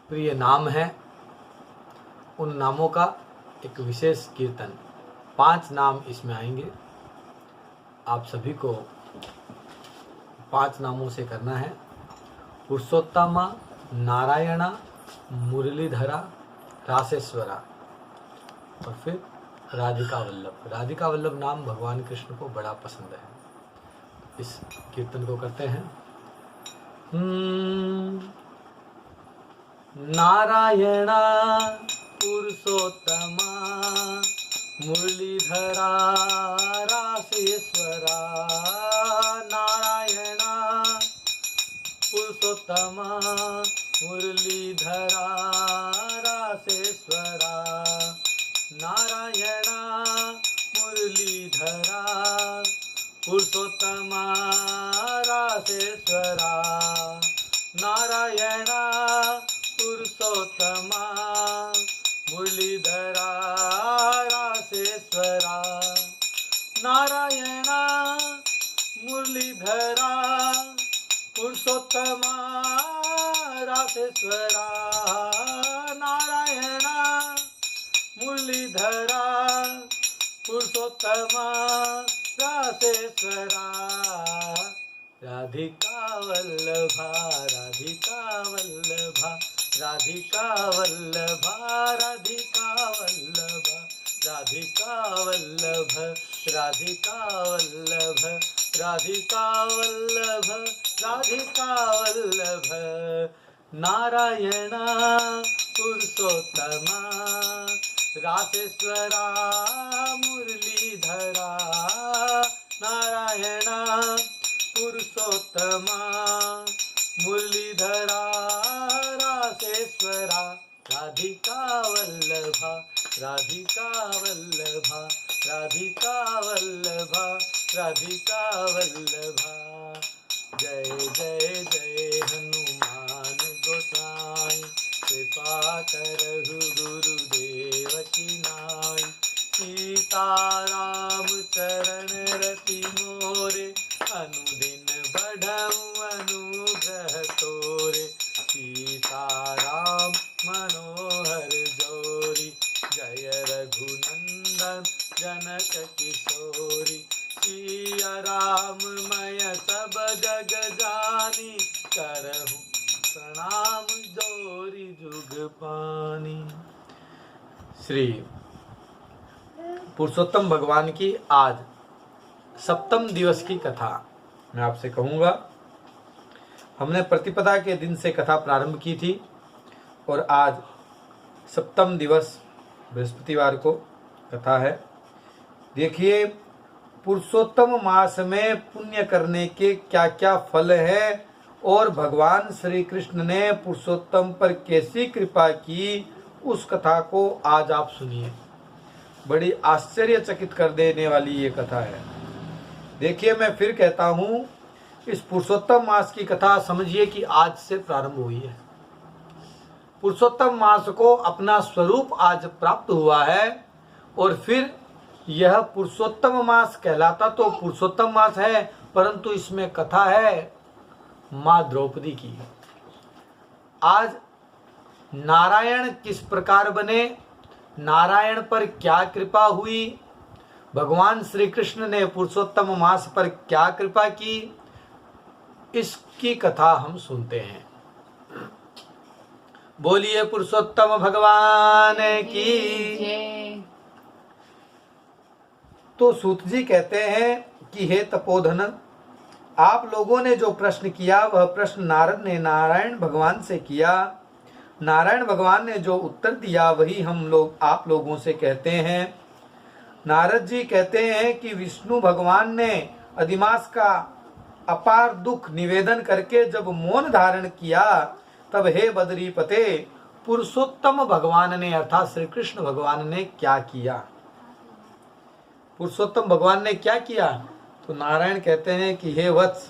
प्रिय नाम हैं, उन नामों का एक विशेष कीर्तन, 5 नाम इसमें आएंगे। आप सभी को 5 नामों से करना है। पुरुषोत्तमा, नारायणा, मुरलीधरा, रासेश्वरा और फिर राधिका वल्लभ। राधिका वल्लभ नाम भगवान कृष्ण को बड़ा पसंद है। इस कीर्तन को करते हैं। नारायणा पुरुषोत्तमा, मुरलीधरा रासेश्वरा। नारायणा पुरुषोत्तमा, मुरलीधरा रासेश्वरा। नारायणा मुरलीधरा पुरुषोत्तमा रासेश्वरा। नारायणा पुरुषोत्तमा, मुरलीधरा रासेश्वरा। नारायणा मुरलीधरा पुरुषोत्तमा रासेश्वरा। नारायणा मुरलीधरा पुरुषोत्तमा रासेश्वरा। राधिका वल्लभा, राधिका वल्लभा, राधिका वल्लभा, राधिका वल्लभा, राधिका वल्लभ, राधिका वल्लभ, राधिका वल्लभ, राधिका वल्लभ। नारायणा पुरुषोत्तमा, रासेश्वरा मुरलीधरा। नारायणा पुरुषोत्तमा, मुरलीधरा रासेश्वरा। राधिका वल्लभा, राधिका वल्लभा, राधिका वल्लभा, राधिका वल्लभा। जय जय जय हनुमान गोसाई, कृपा करहु गुरुदेव की नाई। सीताराम चरण रति मोरे, अनुदिन बढ़ऊ अनुग्रह तोरे। सीताराम मनोहर जोरी, जय रघुनंदन जनक किशोरी। सिया राम मैं सब जग जानी, करहु प्रणाम जोरी जुग पानी। श्री पुरुषोत्तम भगवान की आज 7वें दिवस की कथा मैं आपसे कहूँगा। हमने प्रतिपदा के दिन से कथा प्रारंभ की थी और आज 7वें दिवस बृहस्पतिवार को कथा है। देखिए, पुरुषोत्तम मास में पुण्य करने के क्या क्या फल है और भगवान श्री कृष्ण ने पुरुषोत्तम पर कैसी कृपा की, उस कथा को आज आप सुनिए। बड़ी आश्चर्यचकित कर देने वाली ये कथा है। देखिए, मैं फिर कहता हूँ, इस पुरुषोत्तम मास की कथा समझिए कि आज से प्रारंभ हुई है। पुरुषोत्तम मास को अपना स्वरूप आज प्राप्त हुआ है और फिर यह पुरुषोत्तम मास कहलाता तो पुरुषोत्तम मास है, परंतु इसमें कथा है माँ द्रौपदी की। आज नारायण किस प्रकार बने, नारायण पर क्या कृपा हुई, भगवान श्री कृष्ण ने पुरुषोत्तम मास पर क्या कृपा की, इसकी कथा हम सुनते हैं। बोलिए पुरुषोत्तम भगवान की। तो सूत जी कहते हैं कि हे तपोधन, आप लोगों ने जो प्रश्न किया वह प्रश्न नारद ने नारायण भगवान से किया। नारायण भगवान ने जो उत्तर दिया वही हम लोग आप लोगों से कहते हैं। नारद जी कहते हैं कि विष्णु भगवान ने अधिमास का अपार दुख निवेदन करके जब मौन धारण किया, तब हे बदरीपते, पुरुषोत्तम भगवान ने अर्थात श्री कृष्ण भगवान ने क्या किया। पुरुषोत्तम भगवान ने क्या किया? तो नारायण कहते हैं कि हे वत्स,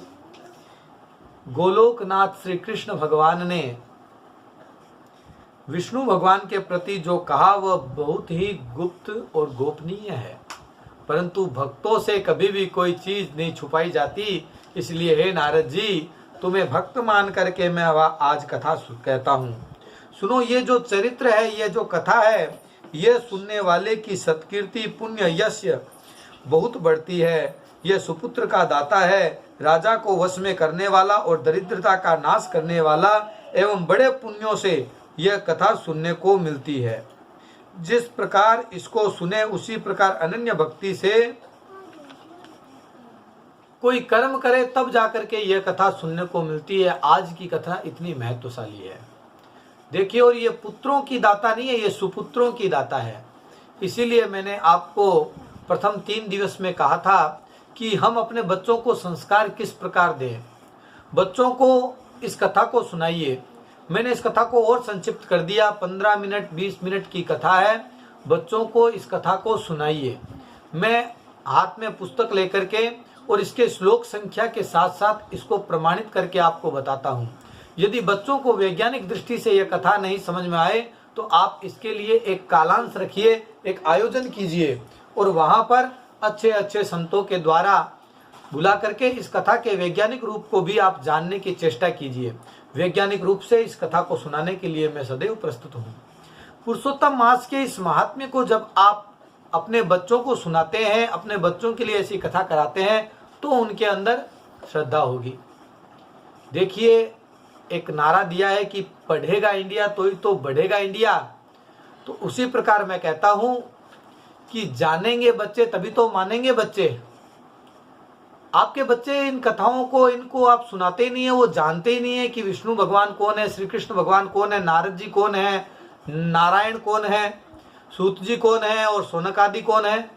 गोलोकनाथ श्री कृष्ण भगवान ने विष्णु भगवान के प्रति जो कहा वह बहुत ही गुप्त और गोपनीय है, परंतु भक्तों से कभी भी कोई चीज नहीं छुपाई जाती। इसलिए हे नारद जी, तुम्हें भक्त मान करके मैं आज कथा कहता हूँ। सुनो, ये जो चरित्र है, ये जो कथा है, ये सुनने वाले की सत्कीर्ति पुण्य यश बहुत बढ़ती है। यह सुपुत्र का दाता है, राजा को वश में करने वाला और दरिद्रता का नाश करने वाला एवं बड़े पुण्यों से यह कथा सुनने को मिलती है। जिस प्रकार इसको सुने उसी प्रकार अनन्य भक्ति से कोई कर्म करे तब जाकर के यह कथा सुनने को मिलती है। आज की कथा इतनी महत्वशाली है, देखिए। और ये पुत्रों की दाता नहीं है, ये सुपुत्रों की दाता है। इसीलिए मैंने आपको प्रथम 3 दिवस में कहा था कि हम अपने बच्चों को संस्कार किस प्रकार दें। बच्चों को इस कथा को सुनाइए। मैंने इस कथा को और संक्षिप्त कर दिया, 15 मिनट 20 मिनट की कथा है। बच्चों को इस कथा को सुनाइए। मैं हाथ में पुस्तक लेकर के और इसके श्लोक संख्या के साथ साथ इसको प्रमाणित करके आपको बताता हूँ। यदि बच्चों को वैज्ञानिक दृष्टि से यह कथा नहीं समझ में आए तो आप इसके लिए एक कालांश रखिए, एक आयोजन कीजिए और वहां पर अच्छे अच्छे संतों के द्वारा बुला करके इस कथा के वैज्ञानिक रूप को भी आप जानने की चेष्टा कीजिए। वैज्ञानिक रूप से इस कथा को सुनाने के लिए मैं सदैव प्रस्तुत हूँ। पुरुषोत्तम मास के इस महात्म्य को जब आप अपने बच्चों को सुनाते हैं, अपने बच्चों के लिए ऐसी कथा कराते हैं, तो उनके अंदर श्रद्धा होगी। देखिए, एक नारा दिया है कि पढ़ेगा इंडिया तो ही तो बढ़ेगा इंडिया। तो उसी प्रकार मैं कहता हूं कि जानेंगे बच्चे तभी तो मानेंगे बच्चे। आपके बच्चे इन कथाओं को, इनको आप सुनाते ही नहीं है, वो जानते ही नहीं है कि विष्णु भगवान कौन है, श्री कृष्ण भगवान कौन है, नारद जी कौन है, नारायण कौन है, सूत जी कौन है और शौनक आदि कौन है।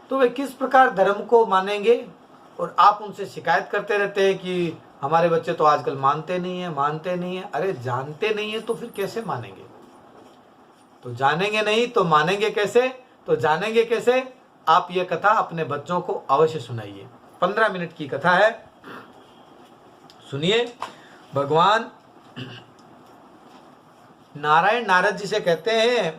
तो वे किस प्रकार धर्म को मानेंगे। और आप उनसे शिकायत करते रहते हैं कि हमारे बच्चे तो आजकल मानते नहीं है। अरे जानते नहीं है तो फिर कैसे मानेंगे। तो जानेंगे नहीं तो मानेंगे कैसे। तो जानेंगे कैसे, आप ये कथा अपने बच्चों को अवश्य सुनाइए। 15 मिनट की कथा है, सुनिए। भगवान नारायण नारद जी से कहते हैं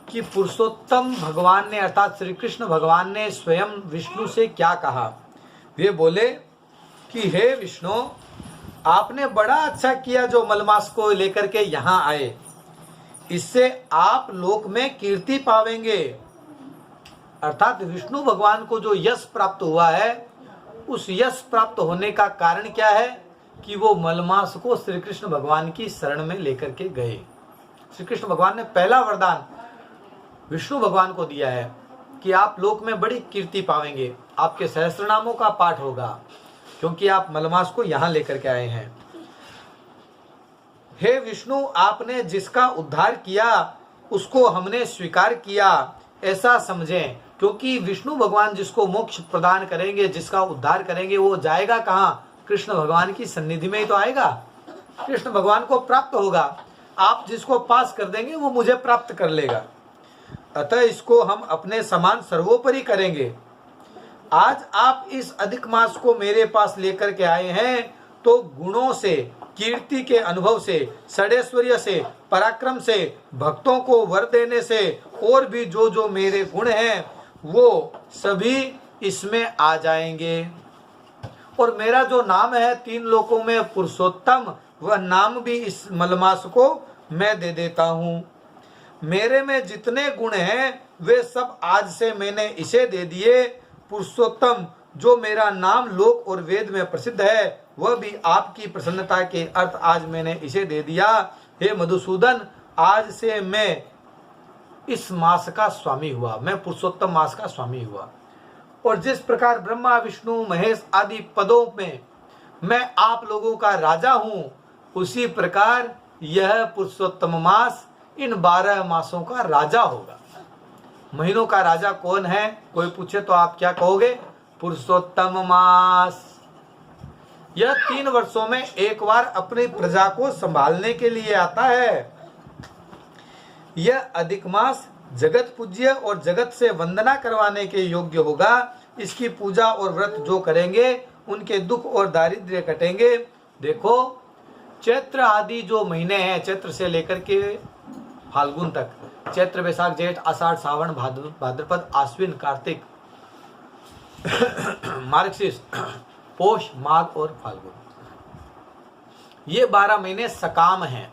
कि पुरुषोत्तम भगवान ने अर्थात श्री कृष्ण भगवान ने स्वयं विष्णु से क्या कहा। वे बोले कि हे विष्णु, आपने बड़ा अच्छा किया जो मलमास को लेकर के यहाँ आए। इससे आप लोक में कीर्ति पावेंगे। अर्थात विष्णु भगवान को जो यश प्राप्त हुआ है, उस यश प्राप्त होने का कारण क्या है कि वो मलमास को श्री कृष्ण भगवान की शरण में लेकर के गए। श्री कृष्ण भगवान ने पहला वरदान विष्णु भगवान को दिया है कि आप लोक में बड़ी कीर्ति पावेंगे, आपके सहस्त्रनामों का पाठ होगा, क्योंकि आप मलमास को यहां लेकर के आए हैं। हे विष्णु, आपने जिसका उद्धार किया उसको हमने स्वीकार किया, ऐसा समझें। क्योंकि विष्णु भगवान जिसको मोक्ष प्रदान करेंगे, जिसका उद्धार करेंगे, वो जाएगा कहाँ? कृष्ण भगवान की सन्निधि में ही तो आएगा, कृष्ण भगवान को प्राप्त होगा। आप जिसको पास कर देंगे वो मुझे प्राप्त कर लेगा। अतः इसको हम अपने समान सर्वोपरि करेंगे। आज आप इस अधिक मास को मेरे पास लेकर के आए हैं तो गुणों से, कीर्ति के अनुभव से, षडेश्वर्य से, पराक्रम से, भक्तों को वर देने से और भी जो जो मेरे गुण हैं वो सभी इसमें आ जाएंगे। और मेरा जो नाम है 3 लोकों में पुरुषोत्तम, वह नाम भी इस मलमास को मैं दे देता हूँ। मेरे में जितने गुण हैं वे सब आज से मैंने इसे दे दिए। पुरुषोत्तम जो मेरा नाम लोक और वेद में प्रसिद्ध है, वह भी आपकी प्रसन्नता के अर्थ आज मैंने इसे दे दिया। हे मधुसूदन, आज से मैं इस मास का स्वामी हुआ, मैं पुरुषोत्तम मास का स्वामी हुआ। और जिस प्रकार ब्रह्मा विष्णु महेश आदि पदों में मैं आप लोगों का राजा हूं, उसी प्रकार यह पुरुषोत्तम मास इन 12 मासों का राजा होगा। महीनों का राजा कौन है? कोई पूछे तो आप क्या कहोगे? पुरुषोत्तम मास। यह 3 वर्षों में एक बार अपनी प्रजा को संभालने के लिए आता है। यह अधिक मास जगत पूज्य और जगत से वंदना करवाने के योग्य होगा। इसकी पूजा और व्रत जो करेंगे उनके दुख और दारिद्र्य कटेंगे। देखो, चैत्र आदि जो महीने हैं, चैत्र से लेकर के फाल्गुन तक, चैत्र वैशाख जेठ आषाढ़ सावन भाद्रपद आश्विन कार्तिक मार्गशीर्ष पोष माघ और फाल्गुन, ये 12 महीने सकाम हैं।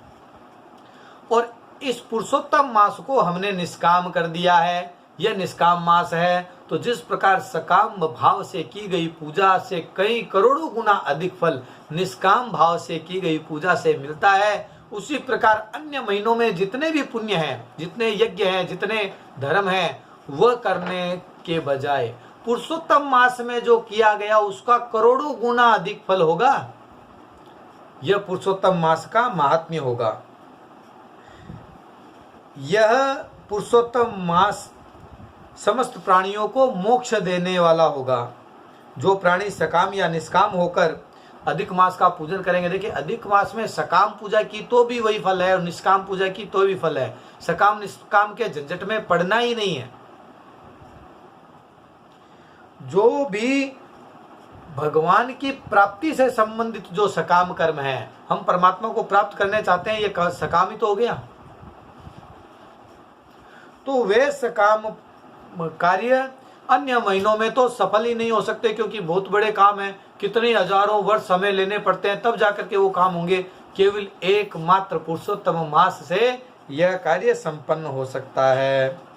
और इस पुरुषोत्तम मास को हमने निष्काम कर दिया है, यह निष्काम मास है। तो जिस प्रकार सकाम भाव से की गई पूजा से कई करोड़ों गुना अधिक फल निष्काम भाव से की गई पूजा से मिलता है, उसी प्रकार अन्य महीनों में जितने भी पुण्य हैं, जितने यज्ञ हैं, जितने धर्म हैं, वह करने के बजाय पुरुषोत्तम मास में जो किया गया उसका करोड़ों गुना अधिक फल होगा। यह पुरुषोत्तम मास का महात्म्य होगा। यह पुरुषोत्तम मास समस्त प्राणियों को मोक्ष देने वाला होगा। जो प्राणी सकाम या निष्काम होकर अधिक मास का पूजन करेंगे, देखिए अधिक मास में सकाम पूजा की तो भी वही फल है और निष्काम पूजा की तो भी फल है। सकाम निष्काम के झंझट में पड़ना ही नहीं है। जो भी भगवान की प्राप्ति से संबंधित जो सकाम कर्म है, हम परमात्मा को प्राप्त करने चाहते हैं, ये सकाम ही तो हो गया। तो वे सकाम कार्य अन्य महीनों में तो सफल ही नहीं हो सकते, क्योंकि बहुत बड़े काम है, कितने हजारों वर्ष समय लेने पड़ते हैं, तब जाकर के वो काम होंगे। केवल एकमात्र पुरुषोत्तम मास से यह कार्य संपन्न हो सकता है।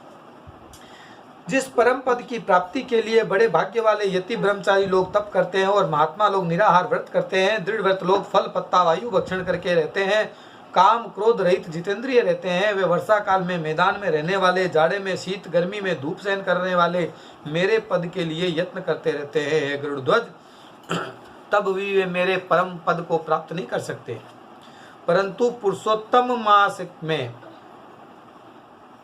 जिस परम पद की प्राप्ति के लिए बड़े भाग्य वाले यति ब्रह्मचारी लोग तप करते हैं और महात्मा लोग निराहार व्रत करते हैं, दृढ़ व्रत लोग फल पत्ता वायु भक्षण करके रहते हैं, काम क्रोध रहित जितेंद्रिय रहते हैं, वे वर्षा काल में मैदान में रहने वाले, जाड़े में शीत गर्मी में धूप सहन करने वाले मेरे पद के लिए यत्न करते रहते हैं, हे गरुड़ध्वज, तब भी वे मेरे परम पद को प्राप्त नहीं कर सकते। परंतु पुरुषोत्तम मास में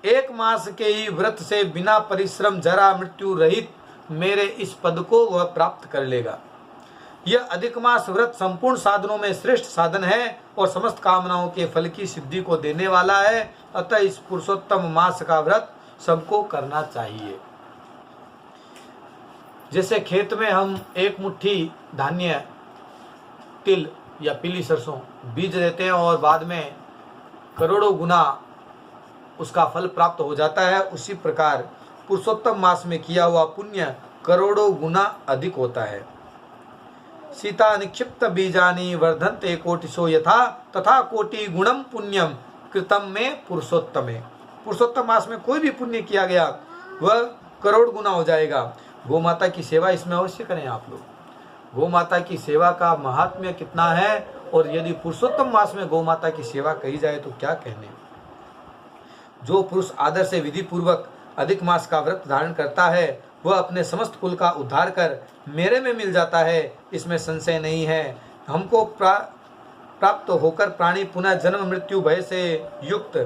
एक मास के ही व्रत से बिना परिश्रम जरा मृत्यु रहित मेरे इस पद को वह प्राप्त कर लेगा। यह अधिक मास व्रत संपूर्ण साधनों में श्रेष्ठ साधन है और समस्त कामनाओं के फल की सिद्धि को देने वाला है। अतः इस पुरुषोत्तम मास का व्रत सबको करना चाहिए। जैसे खेत में हम एक मुट्ठी धान्य तिल या पीली सरसों बीज देते हैं और बाद में करोड़ों गुना उसका फल प्राप्त हो जाता है, उसी प्रकार पुरुषोत्तम मास में किया हुआ पुण्य करोड़ों गुना अधिक होता है। सीता निक्षिप्त बीजानी वर्धन्ते कोटिशो यथा तथा कोटि गुणम पुण्यम कृतम में पुरुषोत्तमे। पुरुषोत्तम मास में कोई भी पुण्य किया गया वह करोड़ गुना हो जाएगा। गौ माता की सेवा इसमें अवश्य करें आप लोग। गौ माता की सेवा का महात्म्य कितना है, और यदि पुरुषोत्तम मास में गौ माता की सेवा कही जाए तो क्या कहने। जो पुरुष आदर से विधि पूर्वक अधिक मास का व्रत धारण करता है वह अपने समस्त कुल का उद्धार कर मेरे में मिल जाता है, इसमें संशय नहीं है। हमको प्राप्त होकर प्राणी पुनः जन्म मृत्यु भय से युक्त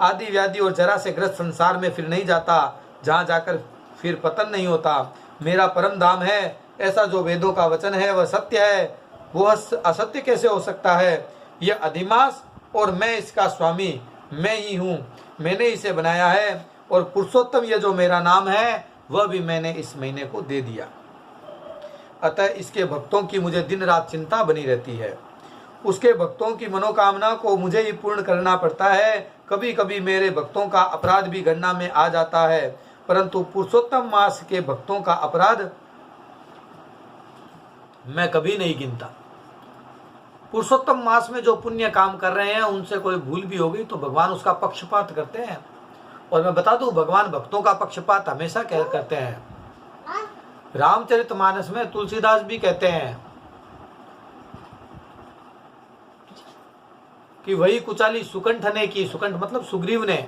आदि व्याधि और जरा से ग्रस्त संसार में फिर नहीं जाता, जहाँ जाकर फिर पतन नहीं होता। मेरा परम धाम है, ऐसा जो वेदों का वचन है वह सत्य है, वह असत्य कैसे हो सकता है। यह अधिमास और मैं इसका स्वामी मैं ही हूँ, मैंने इसे बनाया है, और पुरुषोत्तम यह जो मेरा नाम है वह भी मैंने इस महीने को दे दिया। अतः इसके भक्तों की मुझे दिन रात चिंता बनी रहती है। उसके भक्तों की मनोकामना को मुझे ही पूर्ण करना पड़ता है। कभी कभी मेरे भक्तों का अपराध भी गणना में आ जाता है, परंतु पुरुषोत्तम मास के भक्तों का अपराध मैं कभी नहीं गिनता। पुरुषोत्तम मास में जो पुण्य काम कर रहे हैं उनसे कोई भूल भी हो गई तो भगवान उसका पक्षपात करते हैं। और मैं बता दूं, भगवान भक्तों का पक्षपात हमेशा करते हैं। रामचरितमानस में तुलसीदास भी कहते हैं कि वही कुचाली सुकंठ ने की, सुकंठ मतलब सुग्रीव ने,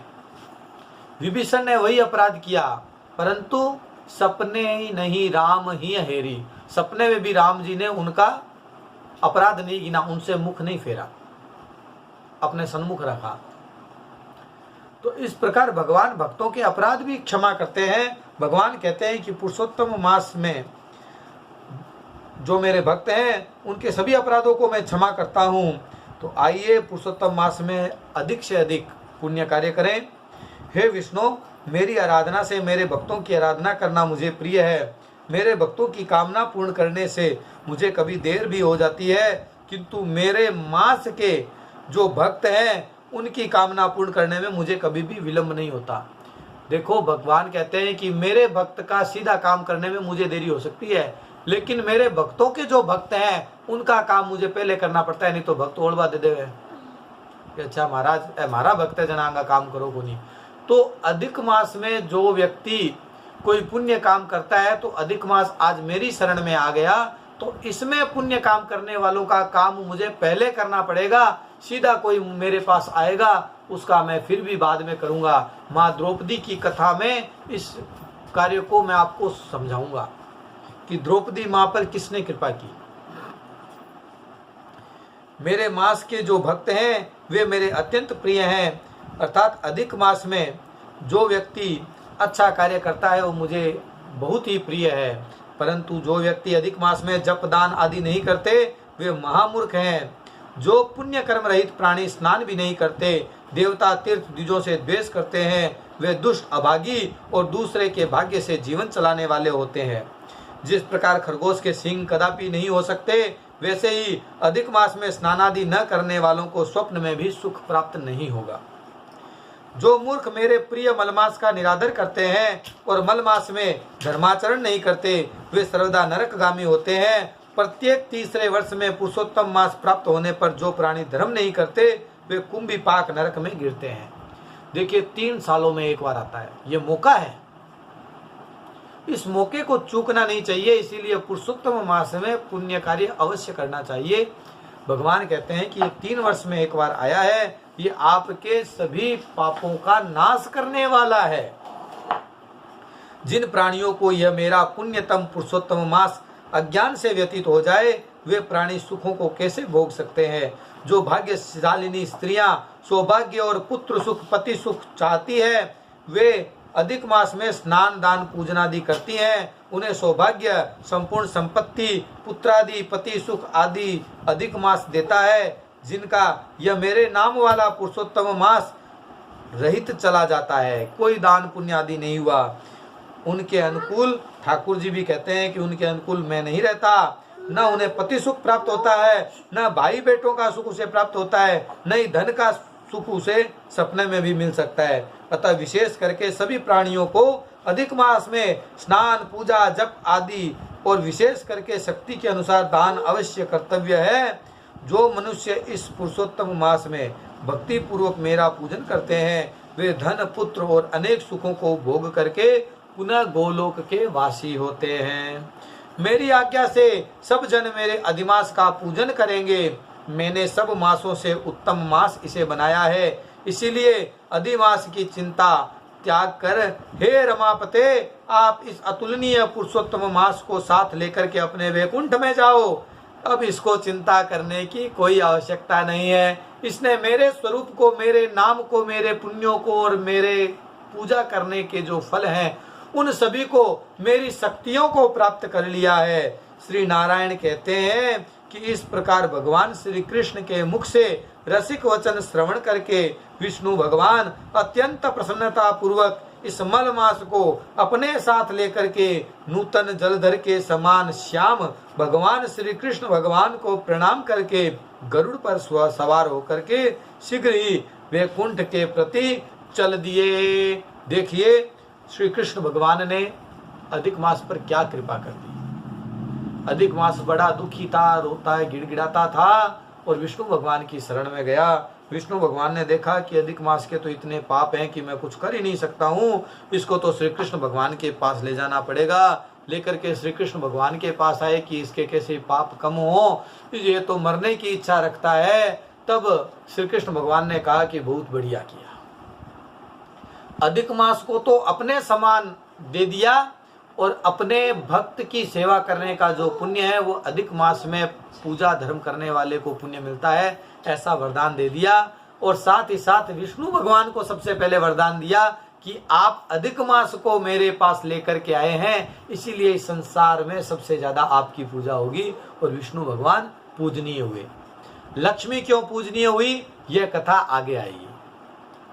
विभीषण ने वही अपराध किया, परंतु सपने नहीं राम ही हेरी। सपने में भी राम जी ने उनका अपराध नहीं गिना, उनसे मुख नहीं फेरा, अपने सन्मुख रखा। तो इस प्रकार भगवान भक्तों के अपराध भी क्षमा करते हैं। भगवान कहते हैं कि पुरुषोत्तम मास में जो मेरे भक्त हैं उनके सभी अपराधों को मैं क्षमा करता हूँ। तो आइए पुरुषोत्तम मास में अधिक से अधिक पुण्य कार्य करें। हे विष्णु, मेरी आराधना से मेरे भक्तों की आराधना करना मुझे प्रिय है। मेरे भक्तों की कामना पूर्ण करने से मुझे कभी देर भी हो जाती है, किंतु मेरे मास के जो भक्त हैं उनकी कामना पूर्ण करने में मुझे कभी भी विलंब नहीं होता। देखो, भगवान कहते हैं कि मेरे भक्त का सीधा काम करने में मुझे देरी हो सकती है, लेकिन मेरे भक्तों के जो भक्त हैं उनका काम मुझे पहले करना पड़ता है, नहीं तो भक्त ओढ़वा दे देवे। कि अच्छा महाराज हमारा भक्त है जनांगा काम करो को नहीं। तो अधिक मास में जो व्यक्ति कोई पुण्य काम करता है तो अधिक मास आज मेरी शरण में आ गया, तो इसमें पुण्य काम करने वालों का काम मुझे पहले करना पड़ेगा। सीधा कोई मेरे पास आएगा उसका मैं फिर भी बाद में करूंगा। माँ द्रौपदी की कथा में इस कार्य को मैं आपको समझाऊंगा कि द्रौपदी माँ पर किसने कृपा की। मेरे मास के जो भक्त हैं वे मेरे अत्यंत प्रिय हैं, अर्थात अधिक मास में जो व्यक्ति अच्छा कार्य करता है वो मुझे बहुत ही प्रिय है। परंतु जो व्यक्ति अधिक मास में जप दान आदि नहीं करते वे महामूर्ख हैं। जो पुण्य कर्म रहित प्राणी स्नान भी नहीं करते, देवता तीर्थ द्विजों से द्वेष करते हैं, वे दुष्ट अभागी और दूसरे के भाग्य से जीवन चलाने वाले होते हैं। जिस प्रकार खरगोश के सींग कदापि नहीं हो सकते, वैसे ही अधिक मास में स्नानादि न करने वालों को स्वप्न में भी सुख प्राप्त नहीं होगा। जो मूर्ख मेरे प्रिय मलमास का निरादर करते हैं और मलमास में धर्माचरण नहीं करते, वे सर्वदा नरकगामी होते हैं। प्रत्येक तीसरे वर्ष में पुरुषोत्तम मास प्राप्त होने पर जो प्राणी धर्म नहीं करते वे कुंभी पाक नरक में गिरते हैं। देखिए 3 सालों में एक बार आता है, ये मौका है, इस मौके को चूकना नहीं चाहिए। इसीलिए पुरुषोत्तम मास में पुण्य कार्य अवश्य करना चाहिए। भगवान कहते हैं कि ये 3 वर्ष में एक बार आया है, ये आपके सभी पापों का नाश करने वाला है। जिन प्राणियों को यह मेरा पुण्यतम पुरुषोत्तम मास अज्ञान से व्यतीत हो जाए, वे प्राणी सुखों को कैसे भोग सकते हैं। जो भाग्यशालिनी स्त्रियां सौभाग्य और पुत्र सुख पति सुख चाहती है, वे अधिक मास में स्नान दान पूजन आदि करती हैं। उन्हें सौभाग्य संपूर्ण संपत्ति पुत्रादि पति सुख आदि अधिक मास देता है। जिनका यह मेरे नाम वाला पुरुषोत्तम मास रहित चला जाता है, कोई दान पुण्य आदि नहीं हुआ, उनके अनुकूल ठाकुर जी भी कहते हैं कि उनके अनुकूल मैं नहीं रहता। न उन्हें पति सुख प्राप्त होता है, न भाई बेटों का सुख उसे प्राप्त होता है, न ही धन का सुख उसे सपने में भी मिल सकता है। अतः विशेष करके सभी प्राणियों को अधिक मास में स्नान पूजा जप आदि और विशेष करके शक्ति के अनुसार दान अवश्य कर्तव्य है। जो मनुष्य इस पुरुषोत्तम मास में भक्ति पूर्वक मेरा पूजन करते हैं, वे धन पुत्र और अनेक सुखों को भोग करके पुनः गोलोक के वासी होते हैं। मेरी आज्ञा से सब जन मेरे अधिमास का पूजन करेंगे। मैंने सब मासों से उत्तम मास इसे बनाया है, इसीलिए अधिमास की चिंता त्याग कर हे रमापते आप इस अतुलनीय पुरुषोत्तम मास को साथ लेकर के अपने वैकुंठ में जाओ। अब इसको चिंता करने की कोई आवश्यकता नहीं है। इसने मेरे स्वरूप को, मेरे नाम को, मेरे पुण्यों को और मेरे पूजा करने के जो फल हैं उन सभी को, मेरी शक्तियों को प्राप्त कर लिया है। श्री नारायण कहते हैं कि इस प्रकार भगवान श्री कृष्ण के मुख से रसिक वचन श्रवण करके विष्णु भगवान अत्यंत प्रसन्नता पूर्वक इस मल मास को अपने साथ लेकर के नूतन जलधर के समान श्याम भगवान श्री कृष्ण भगवान को प्रणाम करके गरुड़ पर सवार होकर के शीघ्र ही वैकुंठ के प्रति चल दिए। देखिए श्री कृष्ण भगवान ने अधिक मास पर क्या कृपा कर दी। अधिक मास बड़ा दुखी था, रोता है, गिड़गिड़ाता था और विष्णु भगवान की शरण में गया। विष्णु भगवान ने देखा कि अधिक मास के तो इतने पाप हैं कि मैं कुछ कर ही नहीं सकता हूँ, इसको तो श्री कृष्ण भगवान के पास ले जाना पड़ेगा। लेकर के श्री कृष्ण भगवान के पास आए कि इसके कैसे पाप कम हो, ये तो मरने की इच्छा रखता है। तब श्री कृष्ण भगवान ने कहा कि बहुत बढ़िया किया, अधिक मास को तो अपने समान दे दिया और अपने भक्त की सेवा करने का जो पुण्य है वो अधिक मास में पूजा धर्म करने वाले को पुण्य मिलता है, ऐसा वरदान दे दिया। और साथ ही साथ विष्णु भगवान को सबसे पहले वरदान दिया कि आप अधिक मास को मेरे पास लेकर के आए हैं, इसीलिए इस संसार में सबसे ज्यादा आपकी पूजा होगी। और विष्णु भगवान पूजनीय हुए। लक्ष्मी क्यों पूजनीय हुई, यह कथा आगे आएगी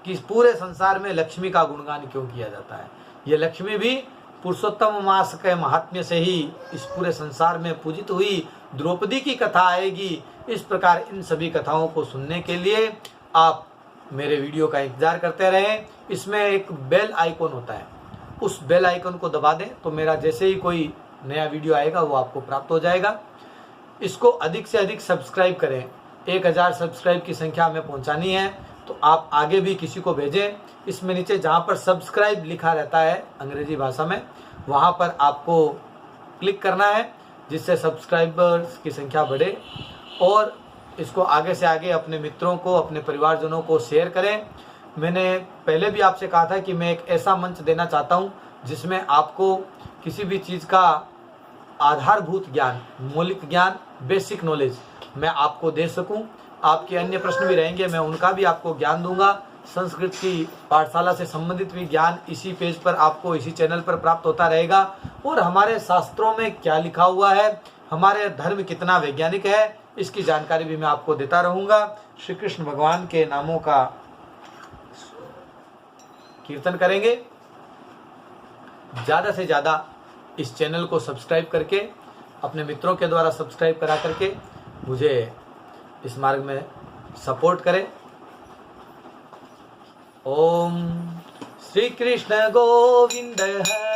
कि पूरे संसार में लक्ष्मी का गुणगान क्यों किया जाता है। यह लक्ष्मी भी पुरुषोत्तम मास के महात्म्य से ही इस पूरे संसार में पूजित हुई। द्रौपदी की कथा आएगी। इस प्रकार इन सभी कथाओं को सुनने के लिए आप मेरे वीडियो का इंतजार करते रहें। इसमें एक बेल आइकॉन होता है, उस बेल आइकॉन को दबा दें तो मेरा जैसे ही कोई नया वीडियो आएगा वो आपको प्राप्त हो जाएगा। इसको अधिक से अधिक सब्सक्राइब करें 1000 सब्सक्राइब की संख्या हमें पहुंचानी है, तो आप आगे भी किसी को भेजें। इसमें नीचे जहां पर सब्सक्राइब लिखा रहता है अंग्रेजी भाषा में, वहां पर आपको क्लिक करना है, जिससे सब्सक्राइबर्स की संख्या बढ़े, और इसको आगे से आगे अपने मित्रों को, अपने परिवारजनों को शेयर करें। मैंने पहले भी आपसे कहा था कि मैं एक ऐसा मंच देना चाहता हूं जिसमें आपको किसी भी चीज़ का आधारभूत ज्ञान, मौलिक ज्ञान, बेसिक नॉलेज मैं आपको दे सकूं। आपके अन्य प्रश्न भी रहेंगे, मैं उनका भी आपको ज्ञान दूंगा। संस्कृत की पाठशाला से संबंधित भी ज्ञान इसी पेज पर आपको, इसी चैनल पर प्राप्त होता रहेगा। और हमारे शास्त्रों में क्या लिखा हुआ है, हमारे धर्म कितना वैज्ञानिक है, इसकी जानकारी भी मैं आपको देता रहूंगा। श्री कृष्ण भगवान के नामों का कीर्तन करेंगे। ज़्यादा से ज़्यादा इस चैनल को सब्सक्राइब करके, अपने मित्रों के द्वारा सब्सक्राइब करा करके मुझे इस मार्ग में सपोर्ट करें। ओम श्री कृष्ण गोविंद हरे।